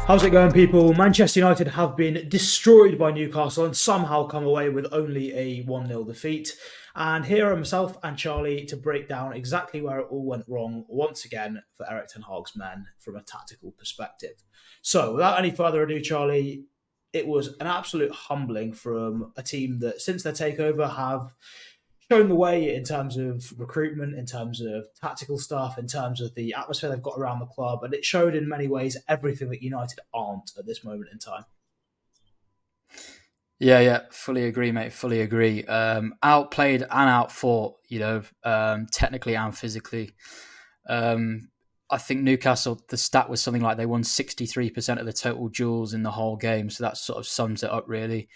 How's it going, people? Manchester United have been destroyed by Newcastle and somehow come away with only a 1-0 defeat. And here are myself and Charlie to break down exactly where it all went wrong once again for Eric Ten Hag's men from a tactical perspective. So, without any further ado, Charlie, it was an absolute humbling from a team that, since their takeover, have shown the way in terms of recruitment, in terms of tactical stuff, in terms of the atmosphere they've got around the club, and it showed in many ways everything that United aren't at this moment in time. Yeah, fully agree, mate. Fully agree. Outplayed and outfought, technically and physically. Um, I think Newcastle, the stat was something like they won 63% of the total duels in the whole game. So that sort of sums it up, really.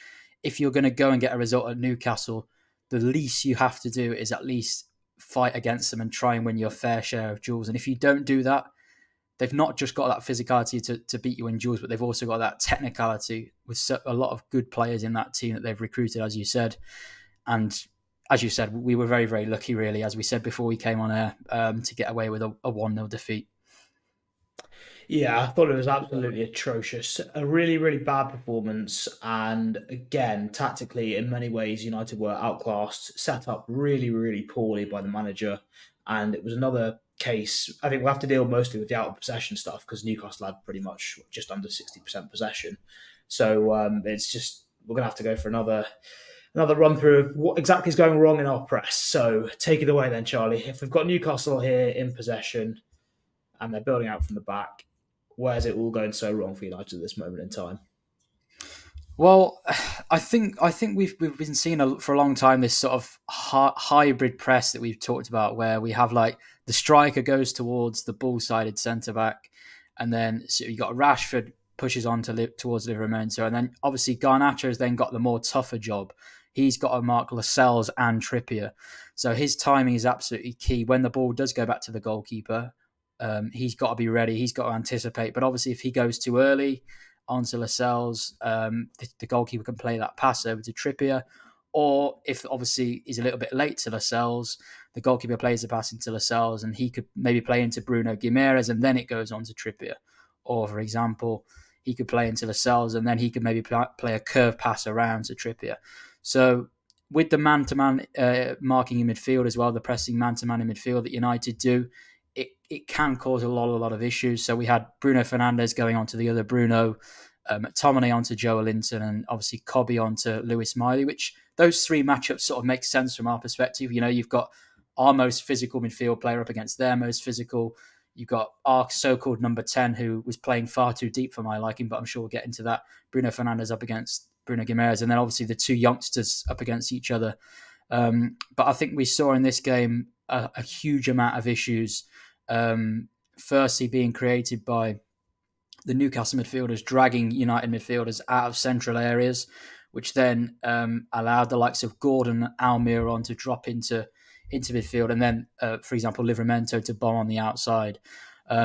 If you're going to go and get a result at Newcastle, the least you have to do is at least fight against them and try and win your fair share of duels. And if you don't do that, they've not just got that physicality to beat you in duels, but they've also got that technicality with a lot of good players in that team that they've recruited, as you said. And as you said, we were very, very lucky, really, as we said before we came on air, to get away with a 1-0 defeat. Yeah, I thought it was absolutely atrocious. A really, really bad performance. And again, tactically, in many ways, United were outclassed, set up really, really poorly by the manager. And it was another case. I think we'll have to deal mostly with the out of possession stuff because Newcastle had pretty much just under 60% possession. So it's just, we're going to have to go for another run through of what exactly is going wrong in our press. So take it away then, Charlie. If we've got Newcastle here in possession and they're building out from the back, where's it all going so wrong for United at this moment in time? Well, I think we've been seeing for a long time this sort of hybrid press that we've talked about, where we have like the striker goes towards the ball-sided centre back, and then so you got Rashford pushes on towards Livramento, and then obviously Garnacho has then got the more tougher job. He's got to mark Lascelles and Trippier, so his timing is absolutely key. When the ball does go back to the goalkeeper, he's got to be ready. He's got to anticipate. But obviously, if he goes too early onto Lascelles, the goalkeeper can play that pass over to Trippier. Or if obviously he's a little bit late to Lascelles, the goalkeeper plays the pass into Lascelles and he could maybe play into Bruno Guimaraes and then it goes on to Trippier. Or, for example, he could play into Lascelles and then he could maybe play a curve pass around to Trippier. So with the man-to-man marking in midfield as well, the pressing man-to-man in midfield that United do, it can cause a lot of issues. So we had Bruno Fernandes going on to the other Bruno, McTominay onto Joe Linton, and obviously Kobe onto Lewis Miley, which those three matchups sort of make sense from our perspective. You know, you've got our most physical midfield player up against their most physical. You've got our so-called number 10, who was playing far too deep for my liking, but I'm sure we'll get into that. Bruno Fernandes up against Bruno Guimaraes, and then obviously the two youngsters up against each other. But I think we saw in this game a huge amount of issues. Firstly, being created by the Newcastle midfielders dragging United midfielders out of central areas, which then allowed the likes of Gordon and Almiron to drop into midfield, and then, for example, Livramento to bomb on the outside.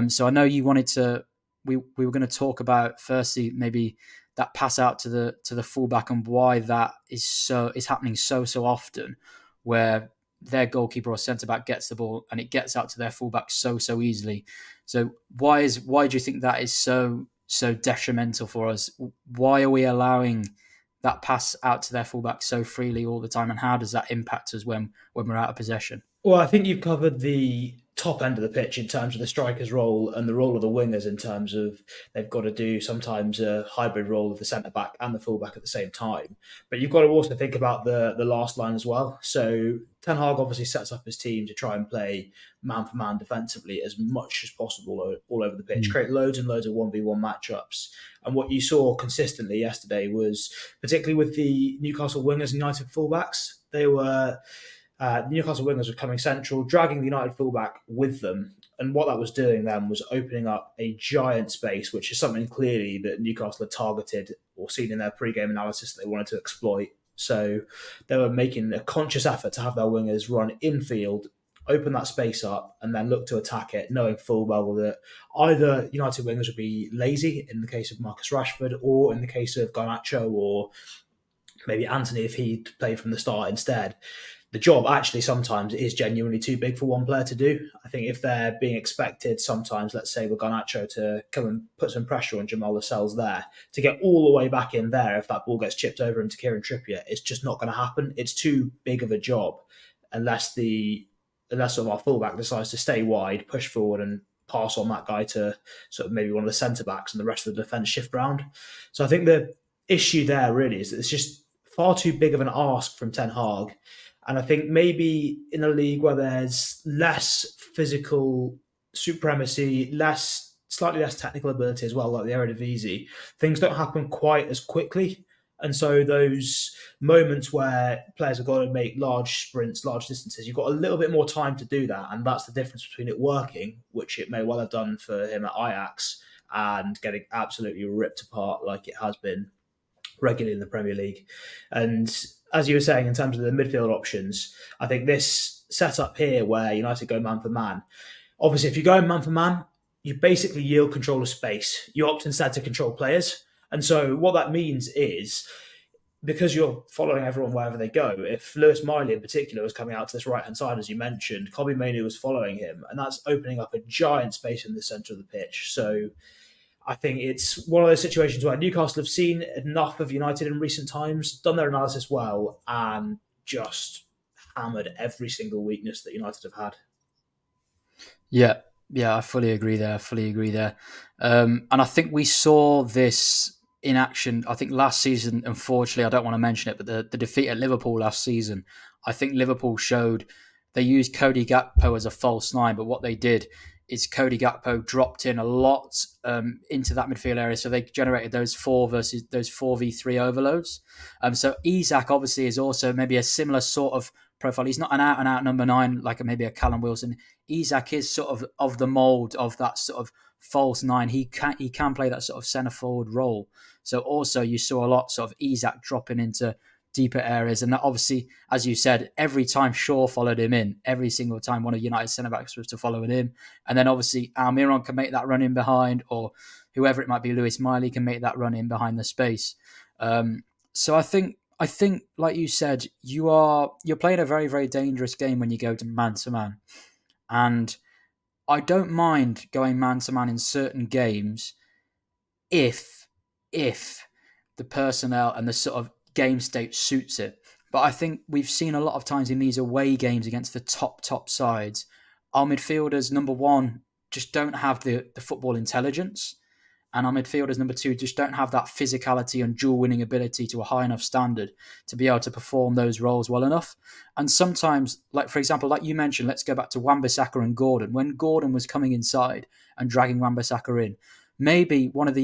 So I know you wanted to. We were going to talk about firstly maybe that pass out to the fullback and why that is happening so often, where their goalkeeper or centre back gets the ball and it gets out to their fullback so easily. So why do you think that is so detrimental for us? Why are we allowing that pass out to their fullback so freely all the time, and how does that impact us when we're out of possession? Well, I think you've covered the top end of the pitch in terms of the striker's role and the role of the wingers in terms of they've got to do sometimes a hybrid role of the centre back and the full back at the same time. But you've got to also think about the last line as well. So Ten Hag obviously sets up his team to try and play man for man defensively as much as possible all over the pitch, create loads and loads of 1v1 matchups. And what you saw consistently yesterday was, particularly with the Newcastle wingers and United fullbacks, Newcastle wingers were coming central, dragging the United fullback with them. And what that was doing then was opening up a giant space, which is something clearly that Newcastle had targeted or seen in their pre-game analysis that they wanted to exploit. So they were making a conscious effort to have their wingers run infield, open that space up, and then look to attack it, knowing full well that either United wingers would be lazy in the case of Marcus Rashford, or in the case of Garnacho or maybe Anthony if he played from the start instead. the job actually sometimes is genuinely too big for one player to do. I think if they're being expected sometimes, let's say with Garnacho to come and put some pressure on Jamal Lascelles there, to get all the way back in there if that ball gets chipped over into Kieran Trippier, it's just not going to happen. It's too big of a job unless sort of our fullback decides to stay wide, push forward, and pass on that guy to sort of maybe one of the centre backs, and the rest of the defence shift round. So I think the issue there really is that it's just far too big of an ask from Ten Hag. And I think maybe in a league where there's less physical supremacy, slightly less technical ability as well, like the Eredivisie, things don't happen quite as quickly. And so those moments where players have got to make large sprints, large distances, you've got a little bit more time to do that. And that's the difference between it working, which it may well have done for him at Ajax, and getting absolutely ripped apart like it has been regularly in the Premier League. And as you were saying, in terms of the midfield options, I think this setup here where United go man for man, obviously if you go man for man, you basically yield control of space. You opt instead to control players. And so what that means is, because you're following everyone wherever they go, if Lewis Miley in particular was coming out to this right-hand side, as you mentioned, Kobbie Mainoo was following him, and that's opening up a giant space in the centre of the pitch. So I think it's one of those situations where Newcastle have seen enough of United in recent times, done their analysis well, and just hammered every single weakness that United have had. Yeah, yeah, I fully agree there. I fully agree there. And I think we saw this in action. I think last season, unfortunately, I don't want to mention it, but the defeat at Liverpool last season, I think Liverpool showed they used Cody Gakpo as a false nine, but what they did is Cody Gakpo dropped in a lot into that midfield area, so they generated those 4v3 overloads. So Isak obviously is also maybe a similar sort of profile. He's not an out and out number nine like maybe a Callum Wilson. Isak is sort of the mold of that sort of false nine. He can play that sort of centre forward role. So also you saw a lot sort of Isak dropping into deeper areas, and that obviously, as you said, every time Shaw followed him in, every single time one of United's centre backs was to follow him, and then obviously Almiron can make that run in behind, or whoever it might be, Lewis Miley can make that run in behind the space. So I think like you said, you're playing a very, very dangerous game when you go to man, and I don't mind going man to man in certain games if the personnel and the sort of game state suits it. But I think we've seen a lot of times in these away games against the top sides, our midfielders, number one, just don't have the football intelligence. And our midfielders, number two, just don't have that physicality and dual winning ability to a high enough standard to be able to perform those roles well enough. And sometimes, like for example, like you mentioned, let's go back to Wan-Bissaka and Gordon. When Gordon was coming inside and dragging Wan-Bissaka in, maybe the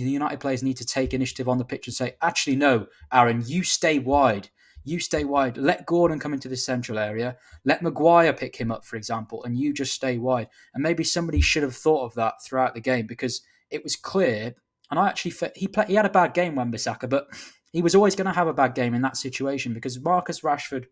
United players need to take initiative on the pitch and say, actually, no, Aaron, you stay wide. You stay wide. Let Gordon come into the central area. Let Maguire pick him up, for example, and you just stay wide. And maybe somebody should have thought of that throughout the game, because it was clear. And I actually he had a bad game, Wan-Bissaka, but he was always going to have a bad game in that situation because Marcus Rashford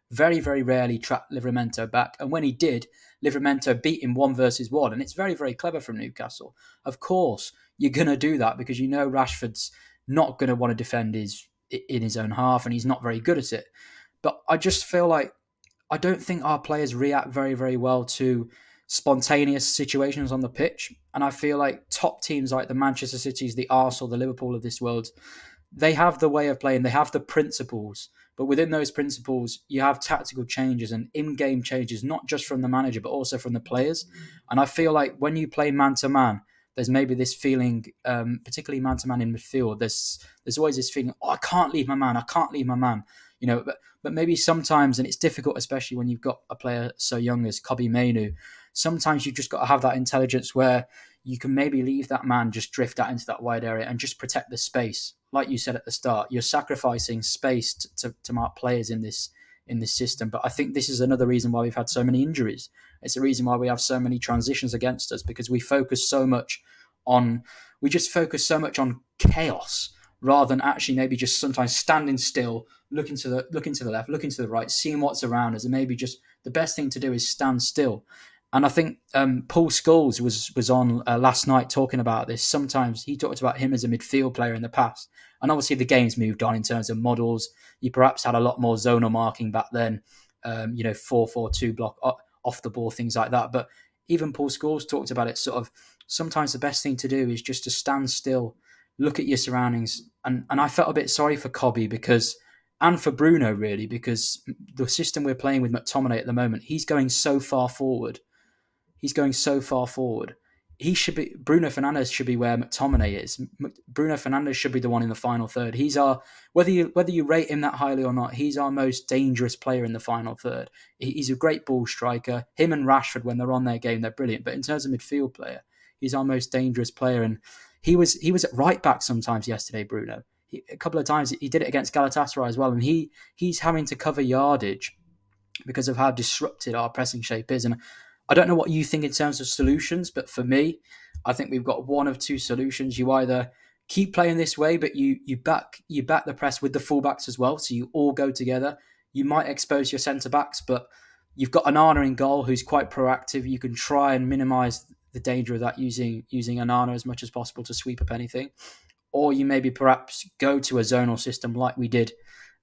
very, very rarely trapped Livramento back. And when he did, Livramento beat him 1-1. And it's very, very clever from Newcastle. Of course, you're going to do that because you know Rashford's not going to want to defend in his own half, and he's not very good at it. But I just feel like I don't think our players react very, very well to spontaneous situations on the pitch. And I feel like top teams like the Manchester Cities, the Arsenal, the Liverpool of this world, they have the way of playing, they have the principles. But within those principles, you have tactical changes and in-game changes, not just from the manager, but also from the players. And I feel like when you play man-to-man, there's maybe this feeling, particularly man-to-man in midfield, there's always this feeling, I can't leave my man. But maybe sometimes, and it's difficult, especially when you've got a player so young as Kobbie Mainoo, sometimes you've just got to have that intelligence where you can maybe leave that man just drift out into that wide area and just protect the space. Like you said at the start, you're sacrificing space to mark players in this system. But I think this is another reason why we've had so many injuries. It's the reason why we have so many transitions against us, because we focus so much on chaos rather than actually maybe just sometimes standing still, looking to the left, looking to the right, seeing what's around us, and maybe just the best thing to do is stand still. And I think Paul Scholes was on last night talking about this. Sometimes he talked about him as a midfield player in the past, and obviously the game's moved on in terms of models. You perhaps had a lot more zonal marking back then, 4-4-2 block off the ball, things like that. But even Paul Scholes talked about it. Sort of sometimes the best thing to do is just to stand still, look at your surroundings, and I felt a bit sorry for Cobby because. And for Bruno, really, because the system we're playing with McTominay at the moment, he's going so far forward. He's going so far forward. He should be Bruno Fernandes should be where McTominay is. Bruno Fernandes should be the one in the final third. He's our whether you rate him that highly or not. He's our most dangerous player in the final third. He's a great ball striker. Him and Rashford, when they're on their game, they're brilliant. But in terms of midfield player, he's our most dangerous player. And he was at right back sometimes yesterday. Bruno. A couple of times he did it against Galatasaray as well, and he's having to cover yardage because of how disrupted our pressing shape is. And I don't know what you think in terms of solutions, but for me, I think we've got one of two solutions. You either keep playing this way, but you back the press with the fullbacks as well, so you all go together. You might expose your centre backs, but you've got Anana in goal who's quite proactive. You can try and minimise the danger of that using Anana as much as possible to sweep up anything. Or you maybe perhaps go to a zonal system like we did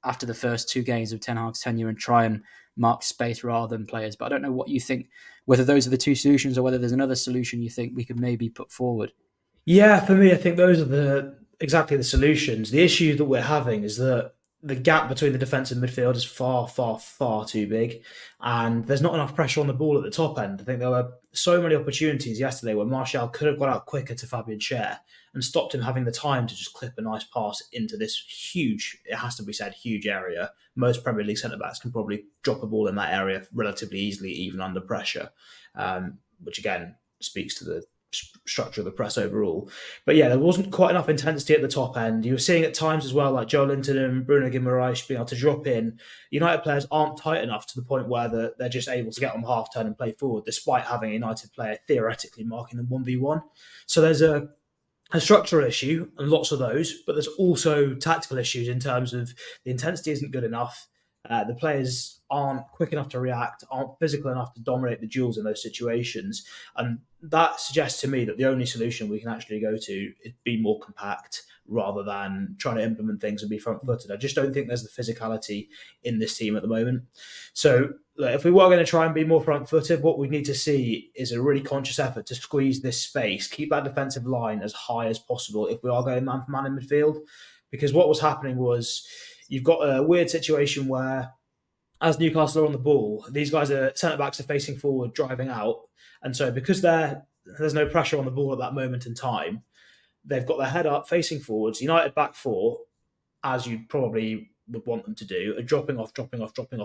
after the first two games of Ten Hag's tenure and try and mark space rather than players. But I don't know what you think, whether those are the two solutions or whether there's another solution you think we could maybe put forward. Yeah, for me, I think those are exactly the solutions. The issue that we're having is that the gap between the defence and midfield is far, far, far too big, and there's not enough pressure on the ball at the top end. I think there were so many opportunities yesterday where Martial could have got out quicker to Fabian Schär and stopped him having the time to just clip a nice pass into this huge, it has to be said, huge area. Most Premier League centre backs can probably drop a ball in that area relatively easily, even under pressure, which again speaks to the structure of the press overall. But yeah, there wasn't quite enough intensity at the top end. You were seeing at times as well, like Joe Linton and Bruno Guimaraes being able to drop in. United players aren't tight enough to the point where they're just able to get on half turn and play forward, despite having a United player theoretically marking them 1v1. So there's a structural issue, and lots of those, but there's also tactical issues in terms of the intensity isn't good enough. The players aren't quick enough to react, aren't physical enough to dominate the duels in those situations. And that suggests to me that the only solution we can actually go to is be more compact rather than trying to implement things and be front footed. I just don't think there's the physicality in this team at the moment. So if we were going to try and be more front footed, what we need to see is a really conscious effort to squeeze this space, keep that defensive line as high as possible if we are going man for man in midfield. Because what was happening was you've got a weird situation where, as Newcastle are on the ball, these guys are centre backs are facing forward, driving out, and so because there's no pressure on the ball at that moment in time, they've got their head up, facing forwards. United back four, as you probably would want them to do, are dropping off,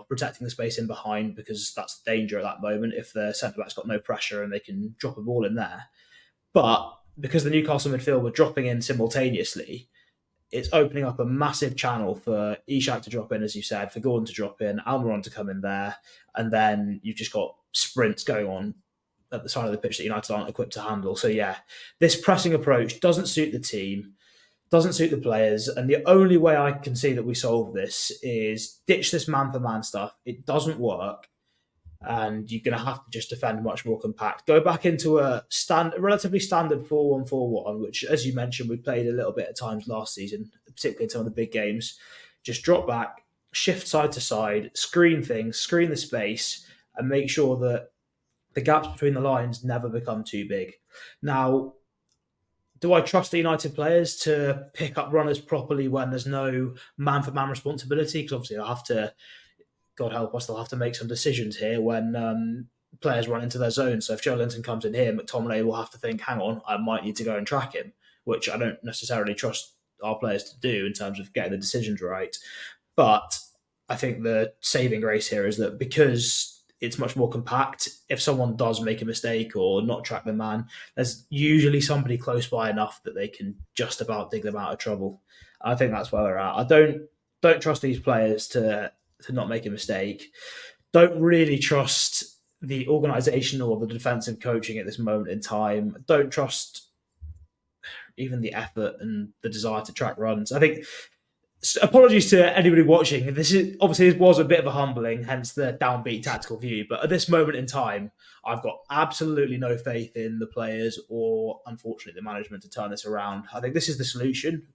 protecting the space in behind because that's the danger at that moment if the centre back's got no pressure and they can drop a ball in there. But because the Newcastle midfield were dropping in simultaneously, it's opening up a massive channel for Ishak to drop in, as you said, for Gordon to drop in, Almiron to come in there, and then you've just got sprints going on at the side of the pitch that United aren't equipped to handle. So yeah, this pressing approach doesn't suit the team, doesn't suit the players, and the only way I can see that we solve this is ditch this man-for-man stuff. It doesn't work, and you're going to have to just defend much more compact. Go back into a relatively standard 4-1-4-1, which, as you mentioned, we played a little bit at times last season, particularly in some of the big games. Just drop back, shift side to side, screen things, screen the space, and make sure that the gaps between the lines never become too big. Now, do I trust the United players to pick up runners properly when there's no man-for-man responsibility? Because obviously I have to, God help us, they'll have to make some decisions here when players run into their zone. So if Joe Linton comes in here, McTominay will have to think, hang on, I might need to go and track him, which I don't necessarily trust our players to do in terms of getting the decisions right. But I think the saving grace here is that because it's much more compact, if someone does make a mistake or not track the man, there's usually somebody close by enough that they can just about dig them out of trouble. I think that's where we're at. I don't trust these players to not make a mistake. Don't really trust the organisation or the defensive coaching at this moment in time. Don't trust even the effort and the desire to track runs. I think apologies to anybody watching. This is obviously it was a bit of a humbling, hence the downbeat tactical view. But at this moment in time, I've got absolutely no faith in the players or, unfortunately, the management to turn this around. I think this is the solution,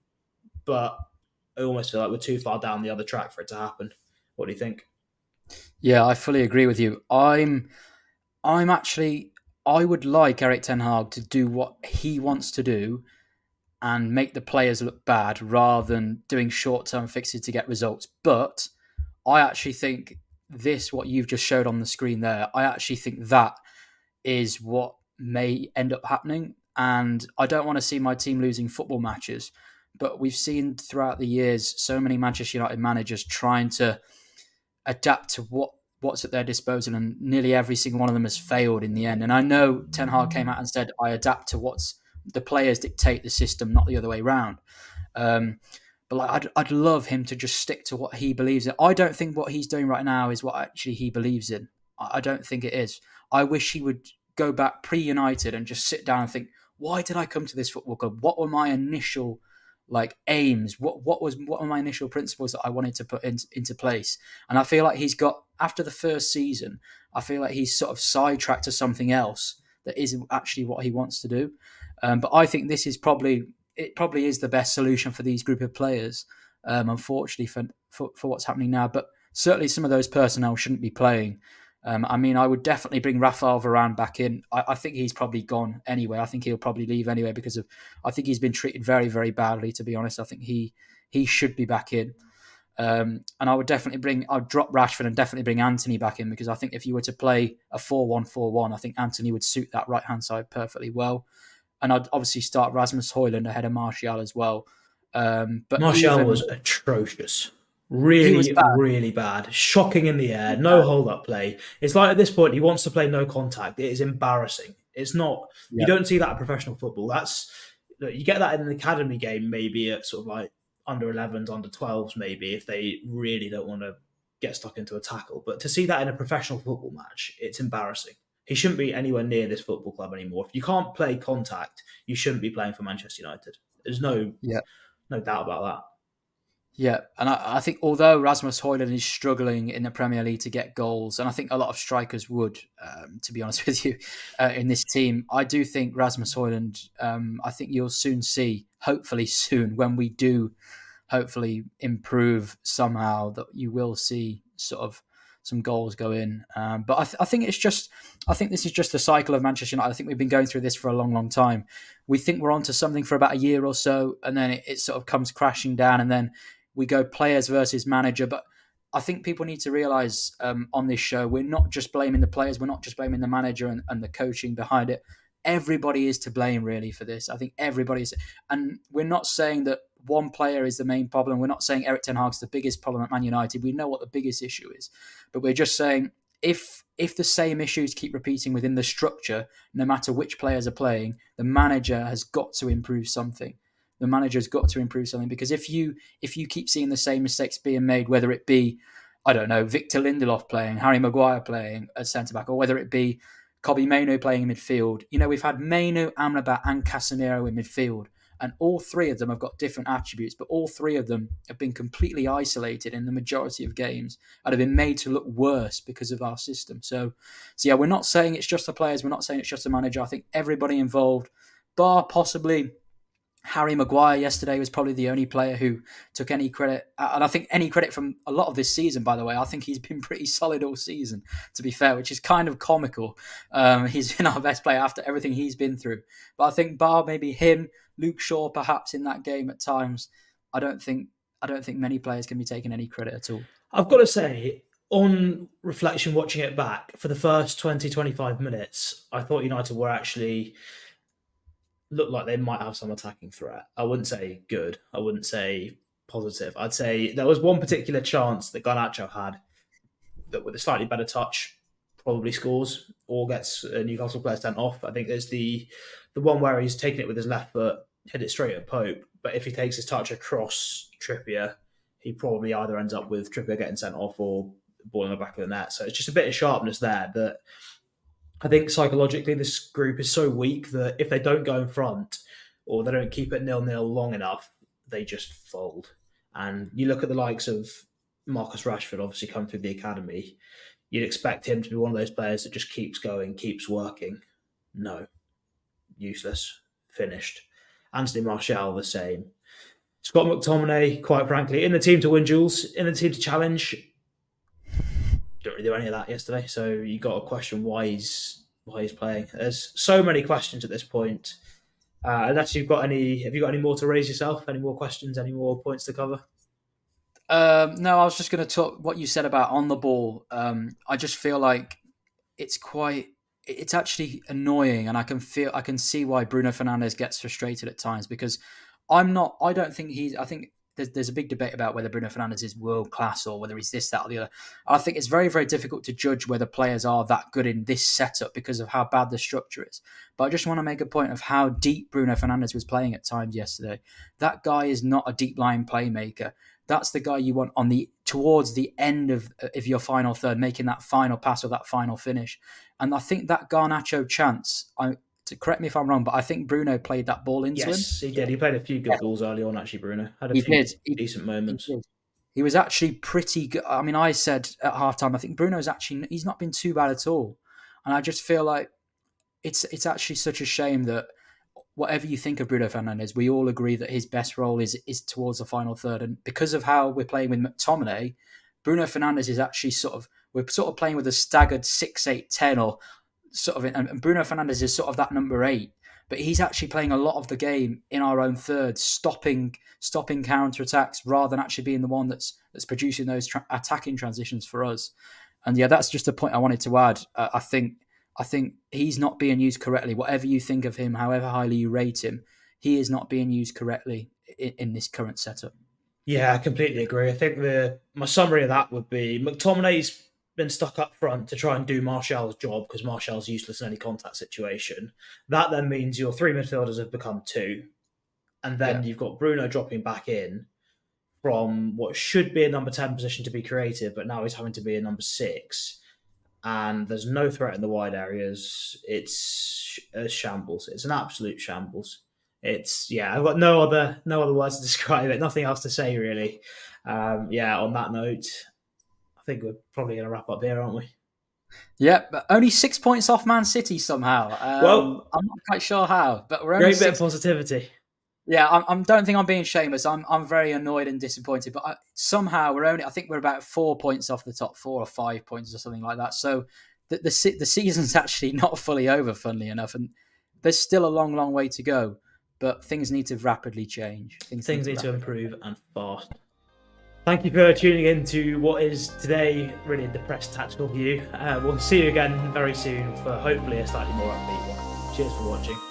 but I almost feel like we're too far down the other track for it to happen. What do you think? Yeah, I fully agree with you. I'm actually I would like Eric Ten Hag to do what he wants to do and make the players look bad rather than doing short term fixes to get results. But I actually think this, what you've just showed on the screen there, I actually think that is what may end up happening. And I don't want to see my team losing football matches, but we've seen throughout the years so many Manchester United managers trying to adapt to what's at their disposal, and nearly every single one of them has failed in the end. And I know Ten Hag came out and said, "I adapt to what's the players dictate the system, not the other way around." Um, but like, I'd love him to just stick to what he believes in. I don't think what he's doing right now is what actually he believes in. I don't think it is. I wish he would go back pre-United and just sit down and think, why did I come to this football club? What were my initial like aims? What were my initial principles that I wanted to put into place? And I feel like he's got, after the first season, I feel like he's sort of sidetracked to something else that isn't actually what he wants to do. But I think this is probably is the best solution for these group of players. Unfortunately for what's happening now, but certainly some of those personnel shouldn't be playing. I mean, I would definitely bring Rafael Varane back in. I think he's probably gone anyway. I think he'll probably leave anyway because of. I think he's been treated very, very badly. To be honest, I think he should be back in. And I would definitely I'd drop Rashford and definitely bring Anthony back in, because I think if you were to play a 4-1-4-1, I think Anthony would suit that right hand side perfectly well. And I'd obviously start Rasmus Højlund ahead of Martial as well. But Martial even was atrocious. he was Really, bad. really bad. Shocking in the He air. was No bad. hold up play. It's like at this point he wants to play no contact. It is embarrassing. It's not. You Yeah, don't see that in professional football. That's look, you get that in an academy game, maybe at sort of like under 11s, under 12s, maybe if they really don't want to get stuck into a tackle. But to see that in a professional football match, it's embarrassing. He shouldn't be anywhere near this football club anymore. If you can't play contact, you shouldn't be playing for Manchester United. There's yeah. no doubt about that. Yeah, and I think although Rasmus Højlund is struggling in the Premier League to get goals, and I think a lot of strikers would, to be honest with you, in this team, I do think Rasmus Højlund. I think you'll soon see, hopefully soon, when we do hopefully improve somehow, that you will see sort of some goals go in. But I think I think this is just the cycle of Manchester United. I think we've been going through this for a long, long time. We think we're onto something for about a year or so, and then it sort of comes crashing down, and then we go players versus manager. But I think people need to realize on this show, we're not just blaming the players, we're not just blaming the manager and the coaching behind it. Everybody is to blame really for this. I think everybody is, and we're not saying that one player is the main problem. We're not saying Eric Ten Hag's the biggest problem at Man United. We know what the biggest issue is, but we're just saying if the same issues keep repeating within the structure, no matter which players are playing, the manager has got to improve something. The manager's got to improve something, because if you keep seeing the same mistakes being made, whether it be, I don't know, Victor Lindelof playing, Harry Maguire playing as centre back, or whether it be Kobe Mainoo playing in midfield. You know, we've had Mainoo, Amrabat, and Casemiro in midfield, and all three of them have got different attributes, but all three of them have been completely isolated in the majority of games and have been made to look worse because of our system. So yeah, we're not saying it's just the players, we're not saying it's just the manager. I think everybody involved, bar possibly Harry Maguire yesterday, was probably the only player who took any credit, and I think any credit from a lot of this season. By the way, I think he's been pretty solid all season, to be fair, which is kind of comical. He's been our best player after everything he's been through. But I think bar maybe him, Luke Shaw, perhaps in that game at times, I don't think many players can be taking any credit at all. I've got to say, on reflection, watching it back, for the first 20-25 minutes, I thought United were actually looked like they might have some attacking threat. I wouldn't say good. I wouldn't say positive. I'd say there was one particular chance that Garnacho had that, with a slightly better touch, probably scores or gets a Newcastle player sent off. I think there's the one where he's taking it with his left foot, hit it straight at Pope. But if he takes his touch across Trippier, he probably either ends up with Trippier getting sent off or ball in the back of the net. So it's just a bit of sharpness there that I think psychologically this group is so weak that if they don't go in front or they don't keep it 0-0 long enough, they just fold. And you look at the likes of Marcus Rashford, obviously come through the academy. You'd expect him to be one of those players that just keeps going, keeps working. No, useless, finished. Anthony Martial, the same. Scott McTominay, quite frankly, in the team to win duels, in the team to challenge, didn't really do any of that yesterday. So you got to question why he's playing. There's so many questions at this point. Unless have you got any more to raise yourself? Any more questions? Any more points to cover? No, I was just going to talk what you said about on the ball. I just feel like it's actually annoying, and I can see why Bruno Fernandes gets frustrated at times because I don't think I think there's a big debate about whether Bruno Fernandes is world class or whether he's this, that, or the other. I think it's very, very difficult to judge whether players are that good in this setup because of how bad the structure is. But I just want to make a point of how deep Bruno Fernandes was playing at times yesterday. That guy is not a deep line playmaker. That's the guy you want towards the end of your final third, making that final pass or that final finish. And I think that Garnacho chance, correct me if I'm wrong, but I think Bruno played that ball into him. Yes, he did. He played a few good balls early on, actually, Bruno. Had a He few did. decent moments. He did. He was actually pretty good. I mean, I said at halftime, I think he's not been too bad at all. And I just feel like it's actually such a shame that whatever you think of Bruno Fernandes, we all agree that his best role is towards the final third. And because of how we're playing with McTominay, Bruno Fernandes is actually we're playing with a staggered 6-8-10 or sort of, and Bruno Fernandes is sort of that number 8. But he's actually playing a lot of the game in our own third, stopping counter-attacks rather than actually being the one that's producing those attacking transitions for us. And yeah, that's just a point I wanted to add. I think he's not being used correctly. Whatever you think of him, however highly you rate him, he is not being used correctly in this current setup. Yeah, I completely agree. I think my summary of that would be McTominay's been stuck up front to try and do Martial's job because Martial's useless in any contact situation. That then means your 3 midfielders have become 2. And then you've got Bruno dropping back in from what should be a number 10 position to be creative, but now he's having to be a number 6. And there's no threat in the wide areas. It's a shambles. It's an absolute shambles. I've got no other words to describe it. Nothing else to say really. On that note, I think we're probably going to wrap up here, aren't we? Yeah, but only 6 points off Man City somehow. I'm not quite sure how, but we're only great bit of positivity. Yeah, I don't think I'm being shameless. I'm very annoyed and disappointed, but somehow I think we're about 4 points off the top 4 or 5 points or something like that. So the season's actually not fully over, funnily enough, and there's still a long, long way to go. But things need to rapidly change. Things need to improve and fast. Thank you for tuning in to what is today really a depressed tactical view. We'll see you again very soon for hopefully a slightly more upbeat one. Cheers for watching.